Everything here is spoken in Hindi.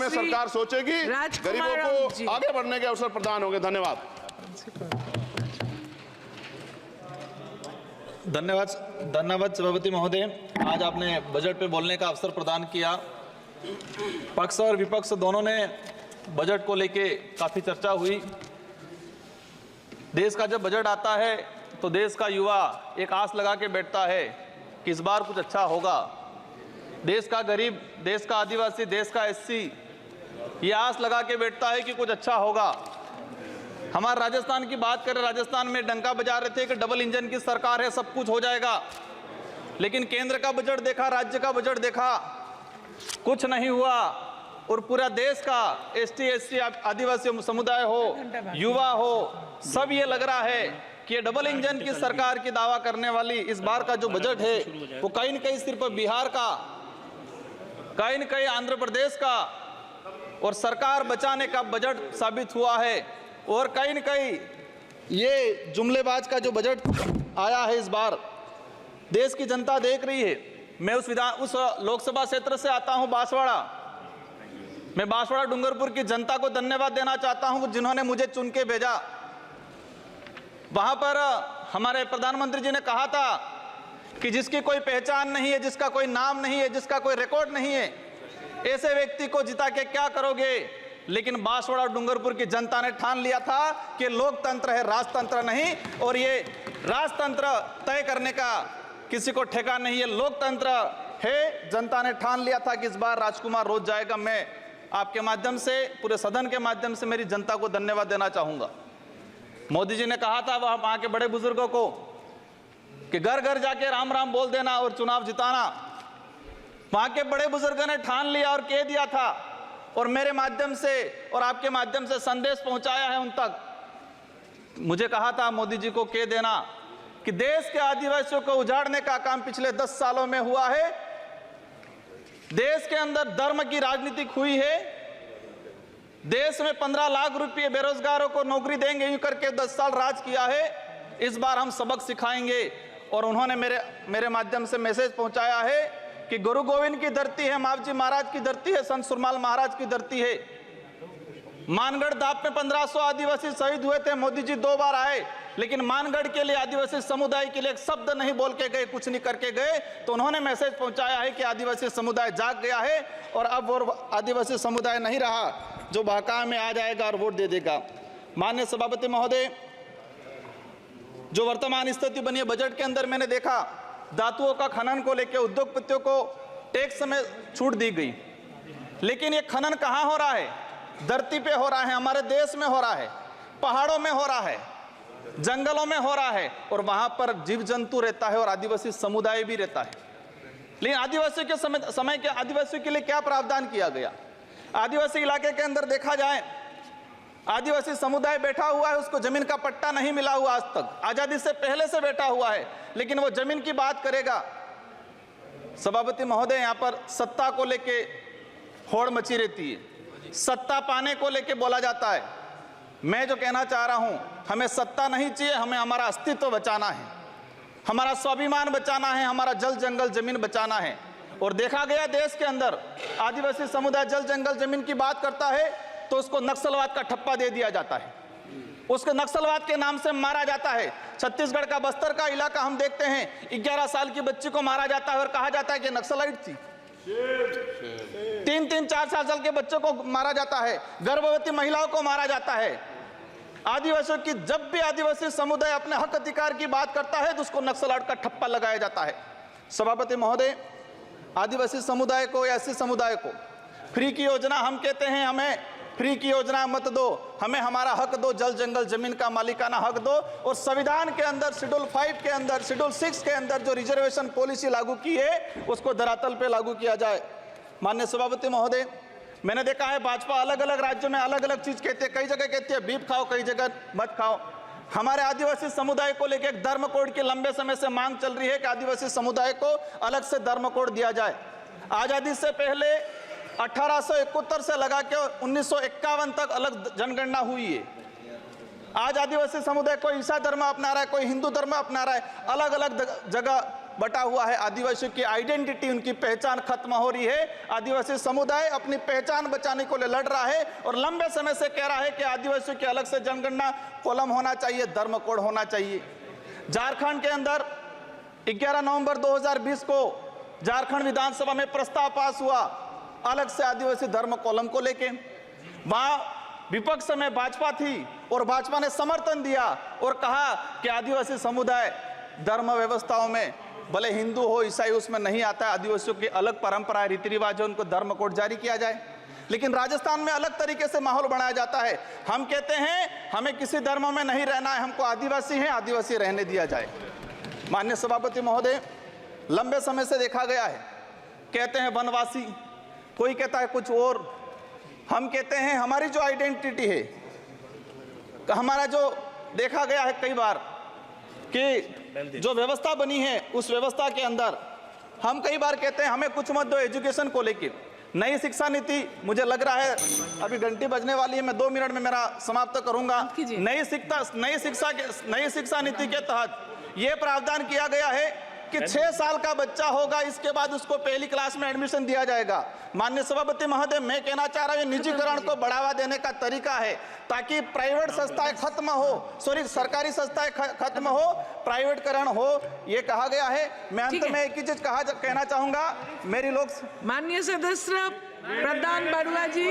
में सरकार सोचेगी, गरीबों को आगे बढ़ने के अवसर प्रदान होंगे। धन्यवाद। धन्यवाद सभापति महोदय। आज आपने बजट पे बोलने का अवसर प्रदान किया। पक्ष और विपक्ष दोनों ने बजट को लेके काफ़ी चर्चा हुई। देश का जब बजट आता है तो देश का युवा एक आस लगा के बैठता है कि इस बार कुछ अच्छा होगा। देश का गरीब, देश का आदिवासी, देश का एससी ये आस लगा के बैठता है कि कुछ अच्छा होगा। हमारे राजस्थान की बात करें, राजस्थान में डंका बजा रहे थे कि डबल इंजन की सरकार है, सब कुछ हो जाएगा। लेकिन केंद्र का बजट देखा, राज्य का बजट देखा, कुछ नहीं हुआ। और पूरा देश का एसटी एससी आदिवासी समुदाय हो, युवा हो, सब ये लग रहा है कि ये डबल इंजन की सरकार की दावा करने वाली इस बार का जो बजट है वो कहीं न कहीं सिर्फ बिहार का, कहीं न कहीं आंध्र प्रदेश का और सरकार बचाने का बजट साबित हुआ है। और कहीं न कहीं ये जुमलेबाज का जो बजट आया है इस बार, देश की जनता देख रही है। मैं उस लोकसभा क्षेत्र से आता हूं, बांसवाड़ा। मैं बांसवाड़ा डूंगरपुर की जनता को धन्यवाद देना चाहता हूं जिन्होंने मुझे चुन के भेजा। वहां पर हमारे प्रधानमंत्री जी ने कहा था कि जिसकी कोई पहचान नहीं है, जिसका कोई नाम नहीं है, जिसका कोई रिकॉर्ड नहीं है, ऐसे व्यक्ति को जिता के क्या करोगे। लेकिन बांसवाड़ा डूंगरपुर की जनता ने ठान लिया था कि लोकतंत्र है, राजतंत्र नहीं। और ये राजतंत्र तय करने का किसी को ठेका नहीं है, लोकतंत्र है। जनता ने ठान लिया था कि इस बार राजकुमार रोज जाएगा। मैं आपके माध्यम से, पूरे सदन के माध्यम से मेरी जनता को धन्यवाद देना चाहूंगा। मोदी जी ने कहा था वहां के बड़े बुजुर्गों को कि घर घर जाके राम राम बोल देना और चुनाव जिताना। वहां के बड़े बुजुर्गों ने ठान लिया और कह दिया था, और मेरे माध्यम से और आपके माध्यम से संदेश पहुंचाया है उन तक। मुझे कहा था मोदी जी को कह देना कि देश के आदिवासियों को उजाड़ने का काम पिछले 10 सालों में हुआ है। देश के अंदर धर्म की राजनीति हुई है। देश में 15 लाख रुपए बेरोजगारों को नौकरी देंगे यूं करके 10 साल राज किया है। इस बार हम सबक सिखाएंगे। और उन्होंने मेरे माध्यम से मैसेज पहुंचाया है कि गुरु गोविंद की धरती है, मावजी महाराज की धरती है, संत सुरमाल महाराज की धरती है। मानगढ़ धाप में 1500 आदिवासी शहीद हुए थे। मोदी जी 2 बार आए, लेकिन मानगढ़ के लिए, आदिवासी समुदाय के लिए एक शब्द नहीं बोल के गए, कुछ नहीं करके गए। तो उन्होंने मैसेज पहुंचाया है कि आदिवासी समुदाय जाग गया है और अब वो आदिवासी समुदाय नहीं रहा जो बहका में आ जाएगा और वोट दे देगा। माननीय सभापति महोदय, जो वर्तमान स्थिति बनी है बजट के अंदर, मैंने देखा धातुओं का खनन को लेकर उद्योगपतियों को टैक्स में छूट दी गई। लेकिन ये खनन कहाँ हो रहा है? धरती पे हो रहा है, हमारे देश में हो रहा है, पहाड़ों में हो रहा है, जंगलों में हो रहा है। और वहां पर जीव जंतु रहता है और आदिवासी समुदाय भी रहता है। लेकिन आदिवासियों के समय के आदिवासियों के लिए क्या प्रावधान किया गया? आदिवासी इलाके के अंदर देखा जाए, आदिवासी समुदाय बैठा हुआ है, उसको जमीन का पट्टा नहीं मिला हुआ आज तक, आजादी से पहले से बैठा हुआ है, लेकिन वो जमीन की बात करेगा। सभापति महोदय, यहाँ पर सत्ता को लेके होड़ मची रहती है, सत्ता पाने को लेके बोला जाता है। मैं जो कहना चाह रहा हूं, हमें सत्ता नहीं चाहिए, हमें हमारा अस्तित्व बचाना है, हमारा स्वाभिमान बचाना है, हमारा जल जंगल जमीन बचाना है। और देखा गया देश के अंदर आदिवासी समुदाय जल जंगल जमीन की बात करता है तो उसको नक्सलवाद का ठप्पा दे दिया जाता है, उसको नक्सलवाद के नाम से मारा जाता है। छत्तीसगढ़ का बस्तर का इलाका हम देखते हैं, 11 साल की बच्ची को मारा जाता है और कहा जाता है कि नक्सलाइट थी। 3-3, 4-4 साल के बच्चों को मारा जाता है, गर्भवती महिलाओं को मारा जाता है। आदिवासियों की, जब भी आदिवासी समुदाय अपने हक अधिकार की बात करता है तो उसको नक्सलाइट का ठप्पा लगाया जाता है। सभापति महोदय, आदिवासी समुदाय को या एससी समुदाय को फ्री की योजना, हम कहते हैं हमें फ्री की योजना मत दो, हमें हमारा हक दो, जल जंगल जमीन का मालिकाना हक दो। और संविधान के अंदर शेड्यूल 5 के अंदर, शेड्यूल 6 के अंदर जो रिजर्वेशन पॉलिसी लागू की है उसको धरातल पे लागू किया जाए। माननीय सभापति महोदय, मैंने देखा है भाजपा अलग अलग राज्यों में अलग अलग चीज कहते हैं, कई जगह कहती है बीफ खाओ, कई जगह मत खाओ। हमारे आदिवासी समुदाय को लेकर एक धर्म कोड की लंबे समय से मांग चल रही है कि आदिवासी समुदाय को अलग से धर्म कोड दिया जाए। आजादी से पहले 1871 से लगा के 1951 तक अलग जनगणना हुई है। आज आदिवासी समुदाय कोई ईसाई धर्म अपना रहा है, कोई हिंदू धर्म अपना रहा है, अलग अलग जगह बटा हुआ है। आदिवासियों की आइडेंटिटी, उनकी पहचान खत्म हो रही है। आदिवासी समुदाय अपनी पहचान बचाने को लिए लड़ रहा है और लंबे समय से कह रहा है कि आदिवासियों की अलग से जनगणना कॉलम होना चाहिए, धर्म कोड होना चाहिए। झारखंड के अंदर 11 नवंबर 2020 को झारखंड विधानसभा में प्रस्ताव पास हुआ अलग से आदिवासी धर्म कॉलम को लेके। वहां विपक्ष में भाजपा थी और भाजपा ने समर्थन दिया और कहा कि आदिवासी समुदाय धर्म व्यवस्थाओं में भले हिंदू हो ईसाई उसमें नहीं आता है, आदिवासियों की अलग परंपरा रीति रिवाज है, उनको धर्म कोड जारी किया जाए। लेकिन राजस्थान में अलग तरीके से माहौल बनाया जाता है। हम कहते हैं हमें किसी धर्म में नहीं रहना है, हमको आदिवासी है, आदिवासी रहने दिया जाए। माननीय सभापति महोदय, लंबे समय से देखा गया है, कहते हैं वनवासी, कोई कहता है कुछ और। हम कहते हैं हमारी जो आइडेंटिटी है, हमारा जो देखा गया है कई बार कि जो व्यवस्था बनी है उस व्यवस्था के अंदर हम कई बार कहते हैं हमें कुछ मत दो एजुकेशन को लेकर। नई शिक्षा नीति, मुझे लग रहा है अभी घंटी बजने वाली है, मैं 2 मिनट में मेरा समाप्त करूंगा। नई शिक्षा नीति के तहत यह प्रावधान किया गया है कि 6 साल का बच्चा होगा, इसके बाद उसको पहली क्लास में एडमिशन दिया जाएगा। माननीय सभापति महोदय, मैं कहना चाह रहा हूं, निजीकरण को बढ़ावा देने का तरीका है ताकि प्राइवेट संस्थाएं खत्म हो, सरकारी संस्थाएं खत्म हो, प्राइवेटकरण हो, ये कहा गया है। मैं अंत में एक ही चीज कहना चाहूंगा, मेरी लोग माननीय सदस्य प्रधान बरुआ जी।